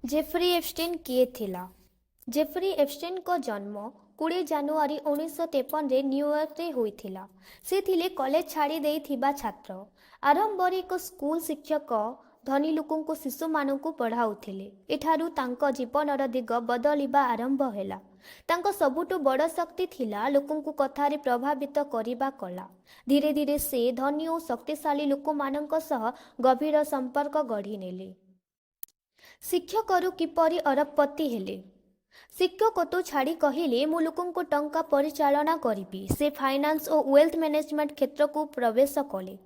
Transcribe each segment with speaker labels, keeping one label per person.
Speaker 1: Jefri Epstein किए थिला? Jefri Epstein को जन्म 20 जानुआरी 1953 रे न्यूयॉर्क रे होइथिला। से थिले कॉलेज छाड़ी देइथिबा छात्र। आरंभरे एक स्कूल शिक्षक धनी लोकंको शिशु मानंकु पढ़ाउथिले। एठारु तांको जीवनर दिग बदलिबा आरंभ होला। तांको सबुठु बड़ शक्ति थिला लोकंकु कथारे प्रभावित करिबा कला। धीरे धीरे से धनी और शक्तिशाली लोकमानंक सह गभीर संपर्क गढ़ी नेले। शिक्षकरू किपरि अरबपति हेले? शिक्षकतो छाड़ी कहिले मु लोकंको टंका परिचालना करिबी। से फाइनान्स और वेल्थ मैनेजमेंट क्षेत्र को प्रवेश कले।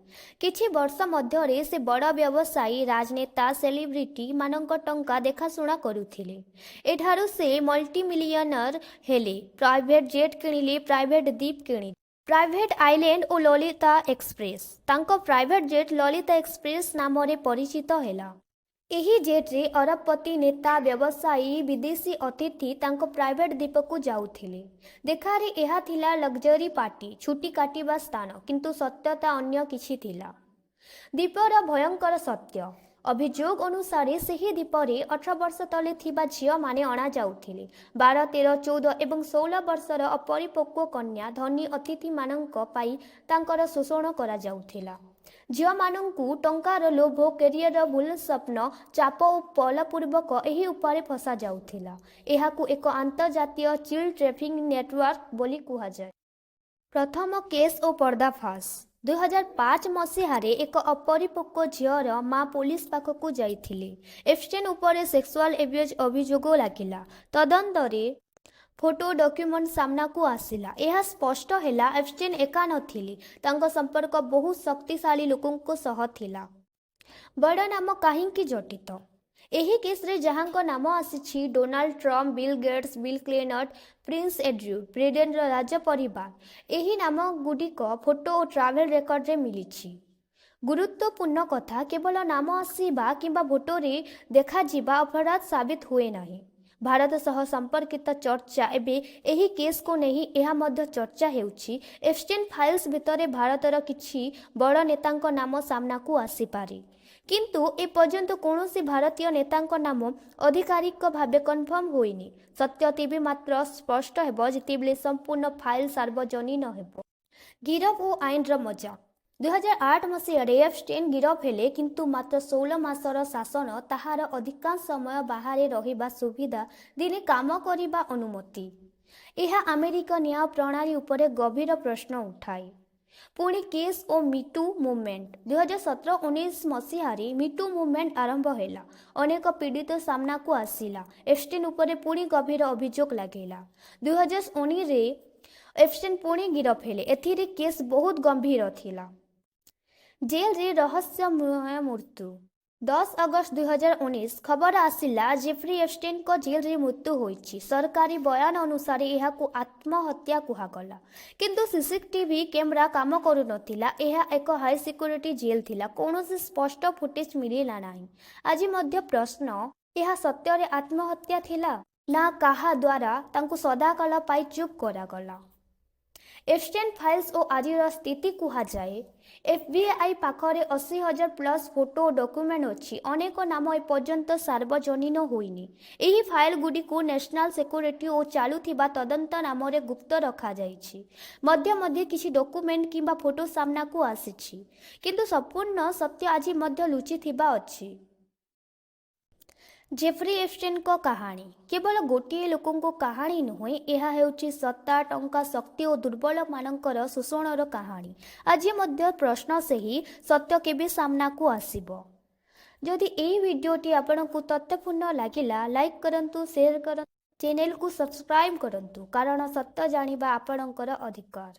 Speaker 1: किछि वर्ष मध्यरे से बड़ व्यवसायी राजनेता सेलिब्रिटी मानंक टंका देखाशुणा करुथिले। एठारु से मल्टी मिलियनर हेले। प्राइवेट जेट किणिले, प्राइवेट द्वीप किणिले, प्राइवेट आइलैंड और ललिता एक्सप्रेस। तांको प्राइवेट जेट ललिता एक्सप्रेस नाम रे परिचित हेला। एही जेट्रे अरबपति नेता व्यवसायी विदेशी अतिथि तांको प्राइवेट द्वीप को जाउथिले। देखारे एहा थिला लग्जरी पार्टी, छुट्टी काटिबा स्थान, किंतु सत्यता अन्य किछि थिला। द्वीपर भयंकर सत्य। अभियोग अनुसार सेही द्वीपरे 18 वर्ष तले थिबा झियो माने अणा जाउथिले। 12, 13, 14 एवं 16 वर्षर अपरिपक्व कन्या धनी अतिथि मानंक पाई तांकर शोषण करा जाउथिला। झियो मानंकु टंकार लोभ, कैरियर भूल स्वप्न, चाप और बलपूर्वक एही उपरे फसा जाउथिला। एहाकु एक अंतर्जातीय चिल्ड ट्रैफिकिंग नेटवर्क बोली कुहा जाय। प्रथम केस और पर्दाफाश। 2005 मसीहारे एक अपरिपक्व झीर माँ पुलिस पाखक जाइथिले। एप्स्टीन उपरे सेक्सुअल एब्यूज अभियोग लागिला। तदंतरे फोटो डॉक्यूमेंट सामना को आसिला। यह स्पष्ट हैला एप्स्टीन एका नथिले। तांको संपर्क बहुत शक्तिशाली लोकंको सह थिला। बड़ नाम काहींकी जटित? एही केस रे जहांको नाम आसीछि Donald Trump, Bill Gates, Bill Clinton, Prince Andrew, Britain राज परिवार। एही नाम गुडिक फोटो और ट्रैवल रेकर्ड रे मिलिछि। गुरुत्वपूर्ण कथा केवल नाम आसीबा किंबा फोटो रे देखा जिबा अपराध साबित हुए नाही। भारत सह संपर्कित चर्चा एबे एही केस को नहीं एहा मध्य चर्चा हेउछि। एप्स्टीन फाइल्स भितरे भारतर किछि बड़ नेतांको नाम सामना को आसी पारे, किंतु ए पर्यंत कौनसी भारतीय नेतांको नाम आधिकारिक भावे कन्फर्म होइनी। सत्य तेबे मात्र स्पष्ट हेबो जेतेबेले संपूर्ण फाइल सार्वजनीन हेबो। गिरफ और आईनर मजा। 2008 मसीह एप्स्टीन गिरफ हेले, किंतु मात्र 16 मासर शासन ताहार अधिकांश समय बाहर रहिबा सुविधा दिने काम करिबा अनुमति। यह अमेरिक न्याय प्रणाली उपरे गभीर प्रश्न उठाए। पुणी केस और मीटू मुवमेंट। 2017-19 मसीहारे मीटू मुवमेंट आरंभ हैला। अनेक पीड़ित सामना को आसिला। एप्स्टीन उपरे पुणी गभीर अभियोग लागेला। 2019 रे एप्स्टीन पुणी गिरफ हेले। एथिरे केस बहुत गंभीर थिला। जेल रे रहस्यमय मृत्यु। 10 अगस्त 2019 खबर आसिला जेफ्री एप्स्टीन को जेल रे मृत्यु होइछि। सरकारी बयान अनुसार यह को आत्महत्या कुहागला, किंतु सीसीटीवी कैमरा काम करू नथिला। यह एक हाई सिक्योरिटी जेल थिला। कौनसी स्पष्ट फुटेज मिलिला नाही। आज मध्य प्रश्न, यह सत्य रे आत्महत्या थिला ना काहा द्वारा तांको सदाकाल पाई चुप करागला। एप्स्टीन फाइल्स और आजिर स्थिति कुहा जाए। एफबीआई पाखरे 80,000 प्लस फोटो और डॉक्यूमेंट अच्छी। अनेक नाम एपर्यंत सार्वजनीन होइनी। एही फाइल गुडी को नेशनल सिक्योरिटी और चालुथिबा तदंत नाम रे गुप्त रखा जाइछि। मध्य मध्य किछि डॉक्यूमेंट किंबा फोटो सामना को आसिछि, किंतु संपूर्ण सत्य आज मध्य लुचिथिबा अछि। जेफ्री एप्स्टीन को कहानी केवल गोटे लोकों कहानी नुहे, यह हेउछि सत्ता, टंका, शक्ति और दुर्बल मानकर शोषणर कहानी। आज मध्य प्रश्न सही सत्य केबे सामना को आसीबो। जदि एही वीडियोटी आपनकु तथ्यपूर्ण लागिला लाइक करंतु, शेयर करंतु, चैनल को सब्सक्राइब करंतु, कारण सत्य जानिबा आपनकर अधिकार।